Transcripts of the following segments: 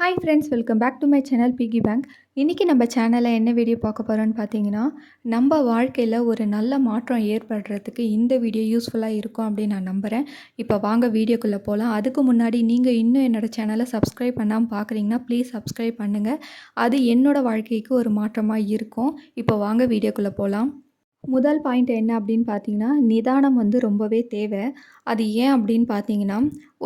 Hi friends, welcome back to my channel piggy bank. இன்றைக்கி நம்ம சேனலில் என்ன வீடியோ பார்க்க போகிறோன்னு பார்த்தீங்கன்னா, நம்ம வாழ்க்கையில் ஒரு நல்ல மாற்றம் ஏற்படுறதுக்கு இந்த வீடியோ யூஸ்ஃபுல்லாக இருக்கும் அப்படின்னு நான் நம்புகிறேன். இப்போ வாங்க வீடியோக்குள்ளே போகலாம். அதுக்கு முன்னாடி நீங்கள் இன்னும் என்னோடய சேனலை சப்ஸ்கிரைப் பண்ணாமல் பார்க்குறீங்கன்னா ப்ளீஸ் சப்ஸ்கிரைப் பண்ணுங்கள். அது என்னோடய வாழ்க்கைக்கு ஒரு மாற்றமாக இருக்கும். இப்போ வாங்க வீடியோக்குள்ளே போகலாம். முதல் பாயிண்ட் என்ன அப்படின்னு பார்த்தீங்கன்னா, நிதானம் வந்து ரொம்பவே தேவை. அது ஏன் அப்படின்னு பார்த்தீங்கன்னா,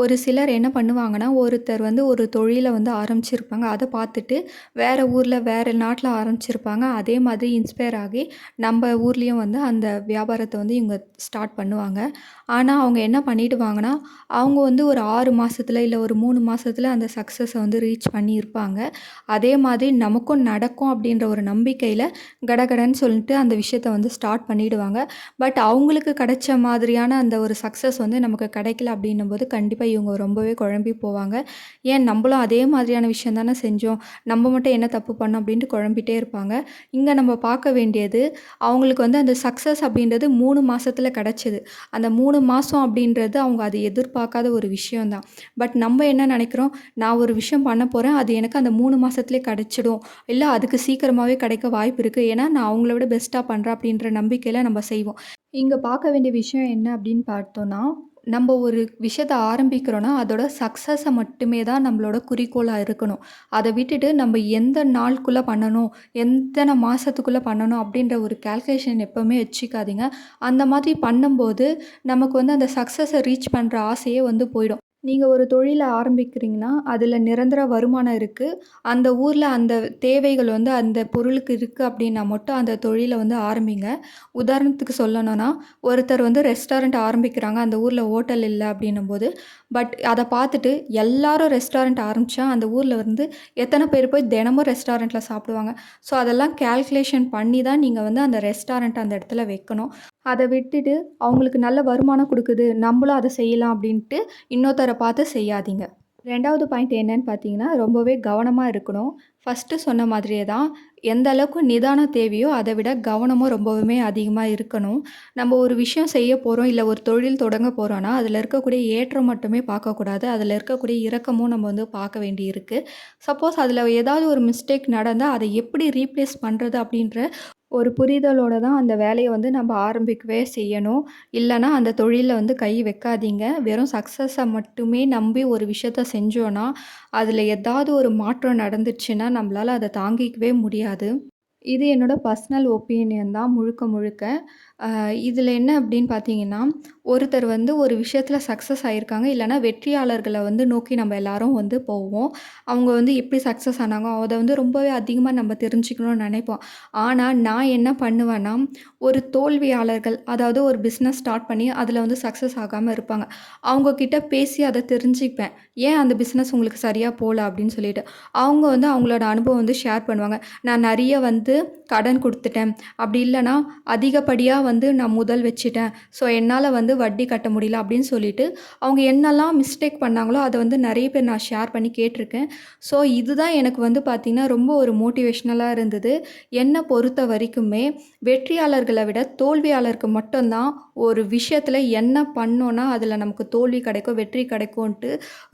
ஒரு சிலர் என்ன பண்ணுவாங்கன்னா, ஒருத்தர் வந்து ஒரு தொழிலை வந்து ஆரம்பிச்சிருப்பாங்க. அதை பார்த்துட்டு வேறு ஊரில் வேறு நாட்டில் ஆரம்பிச்சிருப்பாங்க. அதே மாதிரி இன்ஸ்பயர் ஆகி நம்ம ஊர்லேயும் வந்து அந்த வியாபாரத்தை வந்து இவங்க ஸ்டார்ட் பண்ணுவாங்க. ஆனால் அவங்க என்ன பண்ணிடுவாங்கன்னா, அவங்க வந்து ஒரு 6 மாதத்துல இல்லை ஒரு 3 மாதத்துல அந்த சக்ஸஸை வந்து ரீச் பண்ணியிருப்பாங்க. அதே மாதிரி நமக்கும் நடக்கும் அப்படின்ற ஒரு நம்பிக்கையில் கடகடன்னு சொல்லிட்டு அந்த விஷயத்தை வந்து ஸ்டார்ட் பண்ணிடுவாங்க. பட் அவங்களுக்கு கிடைச்ச மாதிரியான அந்த ஒரு சக்ஸஸ் வந்து நமக்கு கிடைக்கல அப்படின்னும்போது கண்டிப்பாக இவங்க ரொம்பவே குழம்பி போவாங்க. ஏன் நம்மளும் அதே மாதிரியான விஷயம் தானே செஞ்சோம், நம்ம மட்டும் என்ன தப்பு பண்ணோம் அப்படின்ட்டு குழம்பிட்டே இருப்பாங்க. இங்கே நம்ம பார்க்க வேண்டியது, அவங்களுக்கு வந்து அந்த சக்ஸஸ் அப்படின்றது 3 மாதத்தில் கிடச்சிது. அந்த 3 மாதம் அப்படின்றது அவங்க அதை எதிர்பார்க்காத ஒரு விஷயந்தான். பட் நம்ம என்ன நினைக்கிறோம், நான் ஒரு விஷயம் பண்ண போகிறேன், அது எனக்கு அந்த 3 மாதத்துலேயே கிடச்சிடும், இல்லை அதுக்கு சீக்கிரமாகவே கிடைக்க வாய்ப்பு இருக்குது, ஏன்னா நான் அவங்கள விட பெஸ்ட்டாக பண்ணுறேன் அப்படின்ற நம்பிக்கையில் நம்ம செய்வோம். இங்கே பார்க்க வேண்டிய விஷயம் என்ன அப்படின்னு பார்த்தோன்னா, நம்ம ஒரு விஷயத்த ஆரம்பிக்கிறோன்னா அதோட சக்ஸஸை மட்டுமே தான் நம்மளோட குறிக்கோளாக இருக்கணும். அதை விட்டுட்டு நம்ம எந்த நாளுக்குள்ளே பண்ணணும், எத்தனை மாதத்துக்குள்ளே பண்ணணும் அப்படின்ற ஒரு கால்குலேஷன் எப்போவுமே வச்சுக்காதீங்க. அந்த மாதிரி பண்ணும்போது நமக்கு வந்து அந்த சக்ஸஸை ரீச் பண்ணுற ஆசையே வந்து போயிடும். நீங்கள் ஒரு தொழிலை ஆரம்பிக்கிறீங்கன்னா, அதில் நிரந்தர வருமானம் இருக்குது. அந்த ஊரில் அந்த தேவைகள் வந்து அந்த பொருளுக்கு இருக்குது அப்படின்னா மட்டும் அந்த தொழிலை வந்து ஆரம்பிங்க. உதாரணத்துக்கு சொல்லணும்னா, ஒருத்தர் வந்து ரெஸ்டாரண்ட் ஆரம்பிக்கிறாங்க. அந்த ஊரில் ஹோட்டல் இல்லை அப்படின்னும்போது, பட் அதை பார்த்துட்டு எல்லாரும் ரெஸ்டாரண்ட் ஆரம்பித்தா அந்த ஊரில் வந்து எத்தனை பேர் போய் தினமும் ரெஸ்டாரண்ட்டில் சாப்பிடுவாங்க. ஸோ அதெல்லாம் கால்குலேஷன் பண்ணி தான் நீங்கள் வந்து அந்த ரெஸ்டாரண்ட் அந்த இடத்துல வைக்கணும். அதை விட்டுட்டு அவங்களுக்கு நல்ல வருமானம் கொடுக்குது, நம்மளும் அதை செய்யலாம் அப்படின்ட்டு இன்னொருத்தரை பார்த்து செய்யாதீங்க. 2வது பாயிண்ட் என்னன்னு பார்த்தீங்கன்னா, ரொம்பவே கவனமாக இருக்கணும். ஃபஸ்ட்டு சொன்ன மாதிரியே தான், எந்த அளவுக்கு நிதானம் தேவையோ அதை விட கவனமும் ரொம்பவுமே அதிகமாக இருக்கணும். நம்ம ஒரு விஷயம் செய்ய போகிறோம், இல்லை ஒரு தொழில் தொடங்க போகிறோன்னா, அதில் இருக்கக்கூடிய ஏற்றம் மட்டுமே பார்க்கக்கூடாது. அதில் இருக்கக்கூடிய இறக்கமும் நம்ம வந்து பார்க்க வேண்டி இருக்குது. சப்போஸ் அதில் ஏதாவது ஒரு மிஸ்டேக் நடந்தால் அதை எப்படி ரீப்ளேஸ் பண்ணுறது அப்படின்ற ஒரு புரிதலோட தான் அந்த வேலையை வந்து நம்ம ஆரம்பிக்கவே செய்யணும். இல்லைனா அந்த தொழிலில் வந்து கை வைக்காதீங்க. வெறும் சக்ஸஸை மட்டுமே நம்பி ஒரு விஷயத்த செஞ்சோன்னா, அதில் ஏதாவது ஒரு மாற்றம் நடந்துச்சுன்னா நம்மளால் அதை தாங்கிக்கவே முடியாது. இது என்னோட பர்சனல் ஒப்பீனியன் தான் முழுக்க முழுக்க. இதில் என்ன அப்படின்னு பார்த்தீங்கன்னா, ஒருத்தர் வந்து ஒரு விஷயத்தில் சக்ஸஸ் ஆகியிருக்காங்க, இல்லைனா வெற்றியாளர்களை வந்து நோக்கி நம்ம எல்லாரும் வந்து போவோம். அவங்க வந்து எப்படி சக்ஸஸ் ஆனாங்க அதை வந்து ரொம்பவே அதிகமாக நம்ம தெரிஞ்சுக்கணும்னு நினைப்போம். ஆனால் நான் என்ன பண்ணுவேன்னா, ஒரு தோல்வியாளர்கள், அதாவது ஒரு பிஸ்னஸ் ஸ்டார்ட் பண்ணி அதில் வந்து சக்ஸஸ் ஆகாமல் இருப்பாங்க, அவங்கக்கிட்ட பேசி அதை தெரிஞ்சுப்பேன். ஏன் அந்த பிஸ்னஸ் உங்களுக்கு சரியாக போகல அப்படின்னு சொல்லிட்டு. அவங்க வந்து அவங்களோட அனுபவம் வந்து ஷேர் பண்ணுவாங்க. நான் நிறைய வந்து கடன் கொடுத்துட்டேன், அப்படி இல்லைனா அதிகப்படியாக வந்து நான் முதல் வச்சுட்டேன், ஸோ என்னால் வந்து வட்டி கட்ட முடியல அப்படின்னு சொல்லிட்டு அவங்க என்னெல்லாம் மிஸ்டேக் பண்ணாங்களோ அதை வந்து நிறைய பேர் நான் ஷேர் பண்ணி கேட்டிருக்கேன். ஸோ இதுதான் எனக்கு வந்து பார்த்திங்கன்னா ரொம்ப ஒரு மோட்டிவேஷ்னலாக இருந்தது. என்னை பொறுத்த வரைக்குமே வெற்றியாளர்களை விட தோல்வியாளருக்கு மட்டும்தான் ஒரு விஷயத்தில் என்ன பண்ணோன்னா அதில் நமக்கு தோல்வி கிடைக்கும், வெற்றி கிடைக்கும்ன்ட்டு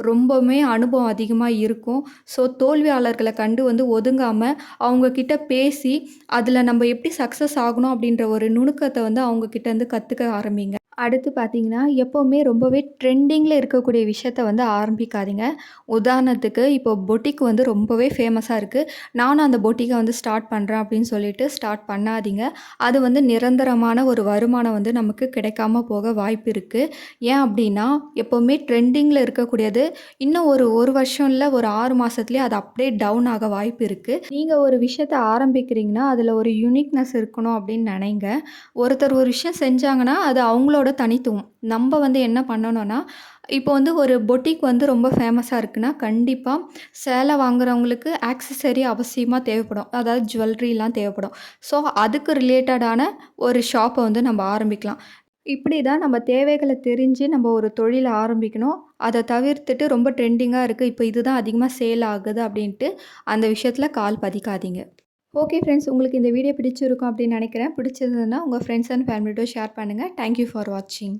ரொம்பவுமே அனுபவம் அதிகமாக இருக்கும். ஸோ தோல்வியாளர்களை கண்டு வந்து ஒதுங்காமல் அவங்கக்கிட்ட பேசி அதில் நம்ம எப்படி சக்ஸஸ் ஆகணும் அப்படின்ற ஒரு நுணுக்கத்தை வந்து அவங்கக்கிட்டேருந்து கற்றுக்க ஆரம்பிங்க. அடுத்து பார்த்தீங்கன்னா, எப்போவுமே ரொம்பவே ட்ரெண்டிங்கில் இருக்கக்கூடிய விஷயத்த வந்து ஆரம்பிக்காதீங்க. உதாரணத்துக்கு இப்போ பொட்டிக் வந்து ரொம்பவே ஃபேமஸாக இருக்குது, நானும் அந்த பொட்டிக்கை வந்து ஸ்டார்ட் பண்ணுறேன் அப்படின்னு சொல்லிட்டு ஸ்டார்ட் பண்ணாதீங்க. அது வந்து நிரந்தரமான ஒரு வருமானம் வந்து நமக்கு கிடைக்காம போக வாய்ப்பு இருக்குது. ஏன் அப்படின்னா, எப்போவுமே ட்ரெண்டிங்கில் இருக்கக்கூடியது இன்னும் ஒரு வருஷம் இல்லை ஒரு 6 மாதத்துலேயே அது அப்படியே டவுன் ஆக வாய்ப்பு இருக்குது. நீங்கள் ஒரு விஷயத்த ஆரம்பிக்கிறீங்கன்னா அதில் ஒரு யூனிக்னஸ் இருக்கணும் அப்படின்னு நினைங்க. ஒருத்தர் ஒரு விஷயம் செஞ்சாங்கன்னா அது அவங்களோட தனித்துவம். நம்ம வந்து என்ன பண்ணணும்னா, இப்போ வந்து ஒரு பொட்டிக் வந்து ரொம்ப ஃபேமஸாக இருக்குன்னா, கண்டிப்பாக சேலை வாங்குறவங்களுக்கு ஆக்சஸரி அவசியமாக தேவைப்படும். அதாவது ஜுவல்லரிலாம் தேவைப்படும். ஸோ அதுக்கு ரிலேட்டடான ஒரு ஷாப்பை வந்து நம்ம ஆரம்பிக்கலாம். இப்படி தான் நம்ம தேவைகளை தெரிஞ்சு நம்ம ஒரு தொழிலை ஆரம்பிக்கணும். அதை தவிர்த்துட்டு ரொம்ப ட்ரெண்டிங்காக இருக்குது, இப்போ இதுதான் அதிகமாக சேல் ஆகுது அப்படின்ட்டு அந்த விஷயத்தில் கால் பதிக்காதீங்க. ஓகே ஃப்ரெண்ட்ஸ், உங்களுக்கு இந்த வீடியோ பிடிச்சிருக்கும் அப்படின்னு நினைக்கிறேன். பிடிச்சிருந்ததுன்னா உங்கள் ஃப்ரெண்ட்ஸ் அண்ட் ஃபேமிலியோட ஷேர் பண்ணுங்கள். தேங்க் யூ ஃபார் வாட்சிங்.